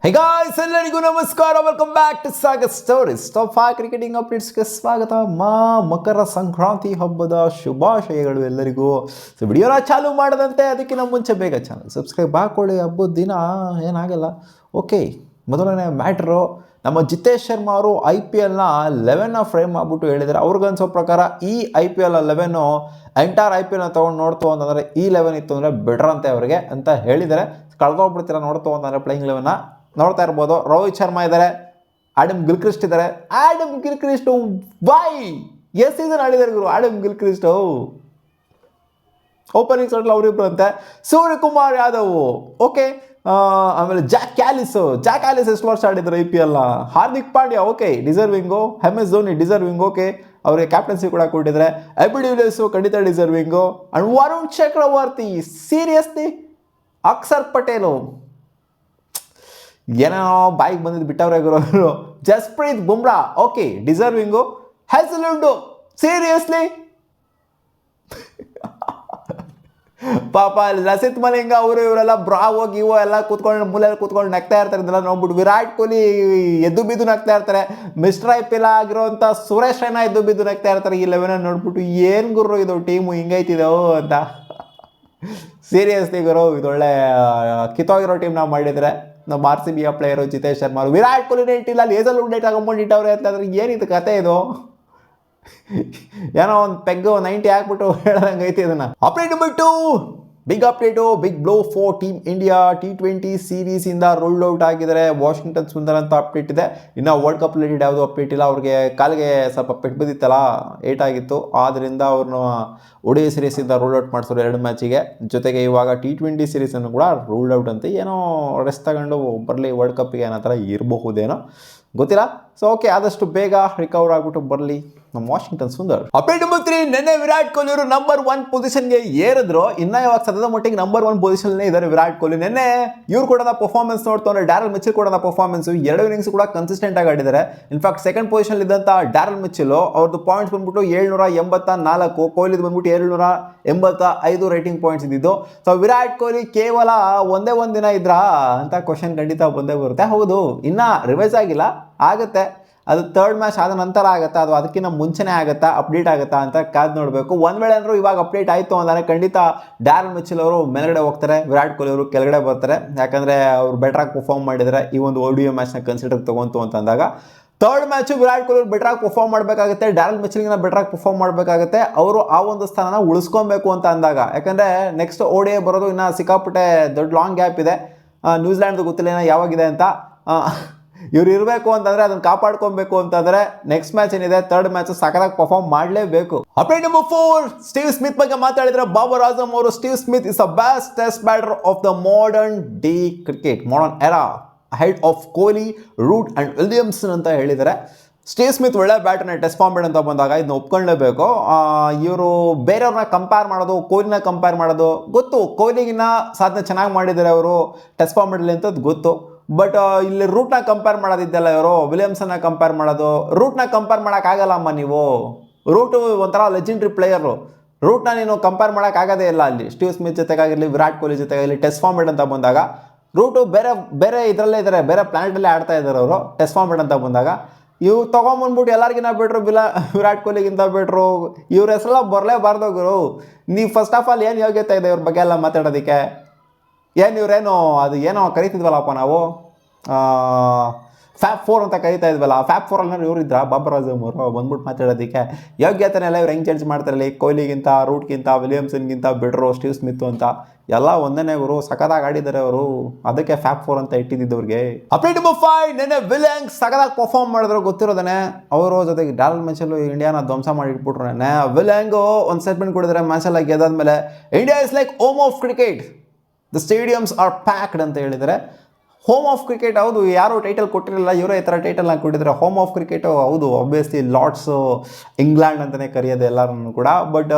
ಹೇ guys, ಎಲ್ಲರಿಗೂ ನಮಸ್ಕಾರ. Welcome back to Sagar stories. Top 5 cricketing ಅಪ್ಡೇಟ್ಸ್ಗೆ ಸ್ವಾಗತ. ಮಕರ ಸಂಕ್ರಾಂತಿ ಹಬ್ಬದ ಶುಭಾಶಯಗಳು ಎಲ್ಲರಿಗೂ. ಸೊ ವಿಡಿಯೋನ ಚಾಲೂ ಮಾಡದಂತೆ ಅದಕ್ಕಿಂತ ಮುಂಚೆ ಬೇಗ ಚಾನಲ್ ಸಬ್ಸ್ಕ್ರೈಬ್ ಹಾಕೊಳ್ಳಿ. ಹಬ್ಬದ ದಿನ ಏನಾಗಲ್ಲ. ಓಕೆ, ಮೊದಲನೇ ಮ್ಯಾಟ್ರು, ನಮ್ಮ ಜಿತೇಶ್ ಶರ್ಮಾ ಅವರು IPLನ 11ನ ಫ್ರೇಮ್ ಮಾಡಿಬಿಟ್ಟು ಹೇಳಿದ್ದಾರೆ. ಅವ್ರಿಗನ್ಸೋ ಪ್ರಕಾರ ಈ IPL 11 ಎಂಟೈರ್ IPLನ ತೊಗೊಂಡು ನೋಡ್ತು ಅಂತಂದರೆ ಈ 11 ಇತ್ತು ಅಂದರೆ ಬೆಟರ್ ಅಂತೆ ಅವರಿಗೆ ಅಂತ ಹೇಳಿದ್ದಾರೆ. ಕಳ್ಕೊಬಿಡ್ತೀರ ನೋಡ್ತು ಅಂತಂದರೆ ಪ್ಲೇಯಿಂಗ್ 11ನ ನೋಡ್ತಾ ಇರ್ಬೋದು. ರೋಹಿತ್ ಶರ್ಮಾ ಇದ್ದಾರೆ, ಆಡಮ್ ಗಿಲ್ಕ್ರಿಸ್ಟ್ ಇದ್ದಾರೆ. ಆಡಮ್ ಗಿಲ್ಕ್ರಿಸ್ಟು ಎಷ್ಟು ಸೀಸನ್ ಆಡಿದ್ದಾರೆ ಗುರು ಆಡಮ್ ಗಿಲ್ಕ್ರಿಸ್ಟು. ಓಪನಿಂಗ್ ಸ್ಲಾಟ್ಲಿ ಅವರಿಬ್ರು ಅಂತೆ. ಸೂರ್ಯಕುಮಾರ್ ಯಾದವ್ ಓಕೆ. ಆಮೇಲೆ ಜಾಕ್ ಕ್ಯಾಲಿಸ್ ಎಷ್ಟು ವರ್ಷ ಆಡಿದ್ರು IPLನ. Hardik Pandya okay deserving. MS Dhoni deserving okay, ಅವರಿಗೆ ಕ್ಯಾಪ್ಟನ್ಸಿ ಕೂಡ ಕೊಟ್ಟಿದ್ದಾರೆ. AB ಡಿ ವಿಲಿಯರ್ಸು ಖಂಡಿತ deserving. And Varun Chakravarthy seriously. Axar Patel ಏನೋ ಬಾಯಿಗೆ ಬಂದಿದ್ದು ಬಿಟ್ಟವ್ರೆ ಗುರು. Jasprit Bumrah okay deserving. Hazlewood seriously ಪಾಪ ಲಸಿತ್ ಮಲಿಂಗ ಅವರು ಇವರೆಲ್ಲ ಬ್ರಾವೋ ಗಿವೋ ಎಲ್ಲ ಕೂತ್ಕೊಂಡು ಮೂಲೆಯಲ್ಲಿ ಕೂತ್ಕೊಂಡು ನಗ್ತಾ ಇರ್ತಾರೆ. ಇದೆಲ್ಲ ನೋಡ್ಬಿಟ್ಟು ವಿರಾಟ್ ಕೊಹ್ಲಿ ಎದ್ದು ಬಿದ್ದು ನಗ್ತಾ ಇರ್ತಾರೆ. ಮಿಸ್ಟರ್ IPL ಆಗಿರೋಂಥ ಸುರೇಶ್ ರೈನಾ ಎದ್ದು ಬಿದ್ದು ನಗ್ತಾ ಇರ್ತಾರೆ. ಈ 11 ನೋಡ್ಬಿಟ್ಟು ಏನು ಗುರು ಇದು ಟೀಮು ಹಿಂಗೈತಿದೆವು ಅಂತ. ಸೀರಿಯಸ್ಲಿ ಗುರು, ಇದೊಳ್ಳೆ ಕಿತ್ತೋಗಿರೋ ಟೀಮ್ ನಾವು ಮಾಡಿದರೆ. ನಮ್ಮ RCB ಪ್ಲೇಯರು ಜಿತೇಶ್ ಶರ್ಮಾ ಅವರು ವಿರಾಟ್ ಕೊಹ್ಲಿನೇ ಇಟ್ಟಿಲ್ಲ, ಲೇಸಲ್ ಡೇಟ್ ತಗೊಂಡು ಇಟ್ಟವ್ರೆ ಅಂತಂದ್ರೆ ಏನಿದು ಕತೆ ಇದು. ಏನೋ ಒಂದು ಪೆಗ್ಗು 90 ಹಾಕ್ಬಿಟ್ಟು ಹೇಳ್ದಂಗೆ ಐತಿ ಇದನ್ನ. ಅಪ್ಡೇಟ್ ಬಿಟ್ಟು big update, big blow for team India. T20 ಸೀರೀಸಿಂದ ರೂಲ್ಡ್ ಔಟ್ ಆಗಿದ್ದಾರೆ. ವಾಷಿಂಗ್ಟನ್ ಸುಂದರ್ ಅಂತ ಅಪ್ಡೇಟ್ ಇದೆ. ಇನ್ನು ವರ್ಲ್ಡ್ ಕಪ್ ರಿಲೇಟೆಡ್ ಯಾವುದೂ ಅಪ್ಡೇಟ್ ಇಲ್ಲ. ಅವ್ರಿಗೆ ಕಾಲಿಗೆ ಸ್ವಲ್ಪ ಪೆಟ್ಟು ಬಿದ್ದಿತ್ತಲ್ಲ, ಏಟಾಗಿತ್ತು. ಆದ್ದರಿಂದ ಅವ್ರನ್ನ ODI ಸೀರೀಸಿಂದ ರೂಲ್ಡ್ ಔಟ್ ಮಾಡಿಸೋರು 2 ಮ್ಯಾಚಿಗೆ. ಜೊತೆಗೆ ಇವಾಗ T20 ಸೀರೀಸನ್ನು ಕೂಡ ರೂಲ್ಡ್ ಔಟ್ ಅಂತ ಏನೋ ರೆಸ್ಟ್ ತಗೊಂಡು ಬರಲಿ ವರ್ಲ್ಡ್ ಕಪ್ಪಿಗೆ ಅನ್ನೋ ಥರ ಇರಬಹುದೇನೋ ಗೊತ್ತಿಲ್ಲ. ಸೊ ಓಕೆ, ಆದಷ್ಟು ಬೇಗ ರಿಕವರ್ ಆಗಿಬಿಟ್ಟು ಬರಲಿ ನಮ್ಮ ವಾಷಿಂಗ್ಟನ್ ಸುಂದರ್. ಅಪ್ಡೇಟ್ ನಂಬರ್ 3, ನಿನ್ನೆ ವಿರಾಟ್ ಕೊಹ್ಲಿ ಅವರು ನಂಬರ್ 1 ಪೊಸಿಷನ್ಗೆ ಏರಿದ್ರು. ಇನ್ನ ಇವಾಗ ಸದ್ಯದ ಮಟ್ಟಿಗೆ ನಂಬರ್ 1 ಪೊಸಿಷನ್ನೇ ಇದ್ದಾರೆ ವಿರಾಟ್ ಕೊಹ್ಲಿ. ನಿನ್ನೆ ಇವ್ರು ಕೂಡ ಪರ್ಫಾರ್ಮೆನ್ಸ್ ನೋಡ್ತಾರೆ. ಡ್ಯಾರಲ್ ಮಿಚೆಲ್ ಕೂಡ ಪರ್ಫಾರ್ಮೆನ್ಸ್ 2 ಇನ್ನಿಂಗ್ಸ್ ಕೂಡ ಕನ್ಸಿಸ್ಟೆಂಟ್ ಆಗಿ ಆಡಿದ್ದಾರೆ. ಇನ್ಫ್ಯಾಕ್ಟ್ ಸೆಕೆಂಡ್ ಪೊಸಿಷನ್ ಇದ್ದಂಥ ಡ್ಯಾರಲ್ ಮಿಚೆಲ್ ಅವ್ರದ್ದು ಪಾಯಿಂಟ್ಸ್ ಬಂದ್ಬಿಟ್ಟು 784, ಕೊಹ್ಲಿದು ಬಂದ್ಬಿಟ್ಟು 785 ರೇಟಿಂಗ್ ಪಾಯಿಂಟ್ಸ್ ಇದ್ದಿದ್ದು. ಸೊ ವಿರಾಟ್ ಕೊಹ್ಲಿ ಕೇವಲ ಒಂದೇ ಒಂದು ದಿನ ಇದ್ರಾ ಅಂತ ಕ್ವಶನ್ ಖಂಡಿತ ಬಂದೇ ಬರುತ್ತೆ. ಹೌದು, ಇನ್ನ ರಿವೈಸ್ ಆಗಿಲ್ಲ, ಆಗುತ್ತೆ. ಅದು 3rd ಮ್ಯಾಚ್ ಆದ ನಂತರ ಆಗುತ್ತಾ, ಅದು ಅದಕ್ಕಿಂತ ಮುಂಚೆನೇ ಆಗುತ್ತಾ, ಅಪ್ಡೇಟ್ ಆಗುತ್ತಾ ಅಂತ ಕಾದು ನೋಡಬೇಕು. ಒಂದು ವೇಳೆ ಅಂದರೂ ಇವಾಗ ಅಪ್ಡೇಟ್ ಆಯಿತು ಅಂದರೆ ಖಂಡಿತ ಡ್ಯಾರಲ್ ಮಿಚೆಲ್ ಅವರು ಮೇಲ್ಗಡೆ ಹೋಗ್ತಾರೆ, ವಿರಾಟ್ ಕೊಹ್ಲಿ ಅವರು ಕೆಳಗಡೆ ಬರ್ತಾರೆ. ಯಾಕಂದರೆ ಅವರು ಬೆಟ್ರಾಗಿ ಪರ್ಫಾರ್ಮ್ ಮಾಡಿದರೆ ಈ ಒಂದು ODI ಮ್ಯಾಚ್ನ ಕನ್ಸಿಡರ್ ತೊಗೊಂತು ಅಂತಂದಾಗ 3rd ಮ್ಯಾಚು ವಿರಾಟ್ ಕೊಹ್ಲಿ ಬೆಟ್ರಾಗಿ ಪರ್ಫಾರ್ಮ್ ಮಾಡಬೇಕಾಗುತ್ತೆ. ಡ್ಯಾರಲ್ ಮಿಚೆಲ್ಗಿನ ಬೆಟ್ರಾಗಿ ಪರ್ಫಾರ್ಮ್ ಮಾಡಬೇಕಾಗುತ್ತೆ. ಅವರು ಆ ಒಂದು ಸ್ಥಾನನ ಉಳಿಸ್ಕೊಬೇಕು ಅಂತ ಅಂದಾಗ. ಯಾಕಂದರೆ ನೆಕ್ಸ್ಟ್ ODI ಬರೋದು ಇನ್ನು ಸಿಕ್ಕಾಪಟ್ಟೆ ದೊಡ್ಡ ಲಾಂಗ್ ಗ್ಯಾಪ್ ಇದೆ. ನ್ಯೂಜಿಲ್ಯಾಂಡ್ದು ಗೊತ್ತಿಲ್ಲ ಏನೋ ಯಾವಾಗಿದೆ ಅಂತ. ಇವ್ರು ಇರಬೇಕು ಅಂತಂದರೆ ಅದನ್ನು ಕಾಪಾಡ್ಕೊಬೇಕು ಅಂತಂದರೆ ನೆಕ್ಸ್ಟ್ ಮ್ಯಾಚ್ ಏನಿದೆ 3rd ಮ್ಯಾಚ್ ಸಖತ್ತಾಗಿ ಪರ್ಫಾರ್ಮ್ ಮಾಡಲೇಬೇಕು. ಅಪ್ಡೇಟ್ ನಂಬರ್ 4, ಸ್ಟೀವ್ ಸ್ಮಿತ್ ಬಗ್ಗೆ ಮಾತಾಡಿದ್ರೆ ಬಾಬರ್ ಆಜಮ್ ಅವರು. Steve Smith is the best test batter of the modern day cricket, modern era, ahead of Kohli, Root and Williamson ಅಂತ ಹೇಳಿದ್ದಾರೆ. ಸ್ಟೀವ್ ಸ್ಮಿತ್ ಒಳ್ಳೆ ಬ್ಯಾಟರ್ನ ಟೆಸ್ಟ್ ಫಾರ್ಮೆಟ್ ಅಂತ ಬಂದಾಗ ಇದನ್ನ ಒಪ್ಕೊಳ್ಳೇಬೇಕು. ಇವರು ಬೇರೆಯವ್ರನ್ನ ಕಂಪೇರ್ ಮಾಡೋದು, ಕೊಹ್ಲಿನ ಕಂಪೇರ್ ಮಾಡೋದು ಗೊತ್ತು. ಕೊಹ್ಲಿಗಿನ್ನ ಸಾಧನೆ ಚೆನ್ನಾಗಿ ಮಾಡಿದ್ದಾರೆ ಅವರು ಟೆಸ್ಟ್ ಫಾರ್ಮೆಟಲ್ಲಿ ಅಂತದ್ದು ಗೊತ್ತು. ಬಟ್ ಇಲ್ಲಿ ರೂಟ್ನ ಕಂಪೇರ್ ಮಾಡೋದಿದ್ದಲ್ಲ, ಇವರು ವಿಲಿಯಮ್ಸನ್ನ ಕಂಪೇರ್ ಮಾಡೋದು. ರೂಟ್ನ ಕಂಪೇರ್ ಮಾಡೋಕ್ಕಾಗಲ್ಲಮ್ಮ ನೀವು. ರೂಟು ಒಂಥರ ಲೆಜೆಂಡ್ರಿ ಪ್ಲೇಯರು. ರೂಟ್ನ ನೀನು ಕಂಪೇರ್ ಮಾಡೋಕ್ಕಾಗೋದೇ ಇಲ್ಲ ಅಲ್ಲಿ. ಸ್ಟೀವ್ ಸ್ಮಿತ್ ಜೊತೆಗಾಗಿರಲಿ, ವಿರಾಟ್ ಕೊಹ್ಲಿ ಜೊತೆಗಾಗಲಿ ಟೆಸ್ಟ್ ಫಾರ್ಮೆಟ್ ಅಂತ ಬಂದಾಗ ರೂಟು ಬೇರೆ ಇದರಲ್ಲೇ ಇದ್ದಾರೆ, ಬೇರೆ ಪ್ಲಾನೆಟಲ್ಲೇ ಆಡ್ತಾ ಇದ್ದಾರೆ ಅವರು ಟೆಸ್ಟ್ ಫಾರ್ಮೆಟ್ ಅಂತ ಬಂದಾಗ. ಇವ್ರು ತೊಗೊಂಬಂದ್ಬಿಟ್ಟು ಎಲ್ಲರಿಗಿಂತ ಬಿಟ್ರು ವಿರಾಟ್ ಕೊಹ್ಲಿಗಿಂತ ಬಿಟ್ರು. ಇವ್ರ ಹೆಸರೆಲ್ಲ ಬರಲೇಬಾರ್ದು ಗುರು. ನೀವು ಫಸ್ಟ್ ಆಫ್ ಆಲ್ ಏನು ಯೋಗ್ಯತೆ ಇದೆ ಇವ್ರ ಬಗ್ಗೆ ಎಲ್ಲ ಮಾತಾಡೋದಕ್ಕೆ? ಏನು ಇವರೇನು ಅದು ಏನೋ ಕರಿತಿದ್ವಲ್ಲಪ್ಪ ನಾವು, ಫ್ಯಾಪ್ 4 ಅಂತ ಕರಿತಾ ಇದ್ವಲ್ಲ, ಫ್ಯಾಪ್ 4 ಅಲ್ಲಿ ಇವ್ರು ಇದ್ರ ಬಾಬರ್ ಆಜಮ್ ಅವರು ಬಂದ್ಬಿಟ್ಟು ಮಾತಾಡೋದಕ್ಕೆ. ಯೋಗ್ಯತೆನೆಲ್ಲ ಇವ್ರು ಹೆಂಗೆ ಚೇಂಜ್ ಮಾಡ್ತಾರಲ್ಲಿ? ಕೊಹ್ಲಿಗಿಂತ, ರೂಟ್ಗಿಂತ, ವಿಲಿಯಮ್ಸನ್ಗಿಂತ ಬಿಡ್ರು ಸ್ಟೀವ್ ಸ್ಮಿತ್ ಅಂತ ಎಲ್ಲ ಒಂದನೇ ಗುರು. ಸಖತ್ತಾಗಿ ಆಡಿದ್ದಾರೆ ಅವರು, ಅದಕ್ಕೆ ಫ್ಯಾಪ್ 4 ಅಂತ ಇಟ್ಟಿದ್ದವ್ರಿಗೆ. ಅಪ್ಡೇಟ್ ನಂಬರ್ 5, ನೆನ್ನೆ ವಿಲಿಯಮ್ಸ್ ಸಖತ್ತಾಗಿ ಪರ್ಫಾರ್ಮ್ ಮಾಡಿದ್ರು ಗೊತ್ತಿರೋದನ್ನೇ. ಅವರು ಜೊತೆಗೆ ಡ್ಯಾರಲ್ ಮಿಚೆಲ್ ಇಂಡಿಯಾನ ಧ್ವಂಸ ಮಾಡಿಟ್ಬಿಟ್ರು. ನೆನ್ನೆ ವಿಲಿಯಂಗು ಒಂದು ಸ್ಟೇಟ್ಮೆಂಟ್ ಕೊಡಿದ್ರೆ ಮ್ಯಾಚೆಲ್ಲ ಗೆದ್ದಾದ್ಮೇಲೆ, India is like home of cricket, the stadiums are packed ಅಂತ ಹೇಳಿದರೆ. ಹೋಮ್ ಆಫ್ ಕ್ರಿಕೆಟ್ ಹೌದು, ಯಾರು ಟೈಟಲ್ ಕೊಟ್ಟಿರಲಿಲ್ಲ, ಇವರೇ ಈ ಥರ ಟೈಟಲ್ನ ಕೊಟ್ಟಿದ್ದಾರೆ. ಹೋಮ್ ಆಫ್ ಕ್ರಿಕೆಟು ಹೌದು, ಆಬ್ವಿಯಸ್ಲಿ ಲಾರ್ಡ್ಸು, ಇಂಗ್ಲೆಂಡ್ ಅಂತಲೇ ಕರೆಯೋದು ಎಲ್ಲರೂ ಕೂಡ. ಬಟ್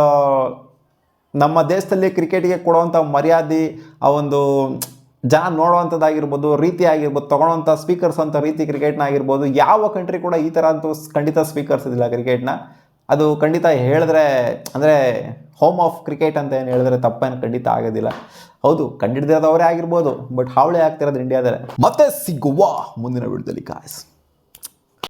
ನಮ್ಮ ದೇಶದಲ್ಲಿ ಕ್ರಿಕೆಟ್ಗೆ ಕೊಡುವಂಥ ಮರ್ಯಾದೆ, ಆ ಒಂದು ಜನ ನೋಡುವಂಥದ್ದಾಗಿರ್ಬೋದು, ರೀತಿ ಆಗಿರ್ಬೋದು, ತೊಗೊಳ್ಳೋವಂಥ ಸ್ಪೀಕರ್ಸ್ ಅಂತ ರೀತಿ ಕ್ರಿಕೆಟ್ನ ಆಗಿರ್ಬೋದು, ಯಾವ ಕಂಟ್ರಿ ಕೂಡ ಈ ಥರ ಅಂತೂ ಖಂಡಿತ ಸ್ಪೀಕರ್ಸ್ ಇದಿಲ್ಲ ಕ್ರಿಕೆಟ್ನ. ಅದು ಖಂಡಿತ ಹೇಳಿದ್ರೆ ಅಂದರೆ ಹೋಮ್ ಆಫ್ ಕ್ರಿಕೆಟ್ ಅಂತ ಏನು ಹೇಳಿದ್ರೆ ತಪ್ಪೇನು ಖಂಡಿತ ಆಗೋದಿಲ್ಲ. ಹೌದು, ಕಂಡಿಡ್ದಿರೋದು ಅವರೇ ಆಗಿರ್ಬೋದು, ಬಟ್ ಹಾವಳಿ ಆಗ್ತಿರೋದು ಇಂಡಿಯಾದಲ್ಲೇ. ಮತ್ತೆ ಸಿಗುವ ಮುಂದಿನ ವಿಡಿಯೋದಲ್ಲಿ ಗಾಯ್ಸ್.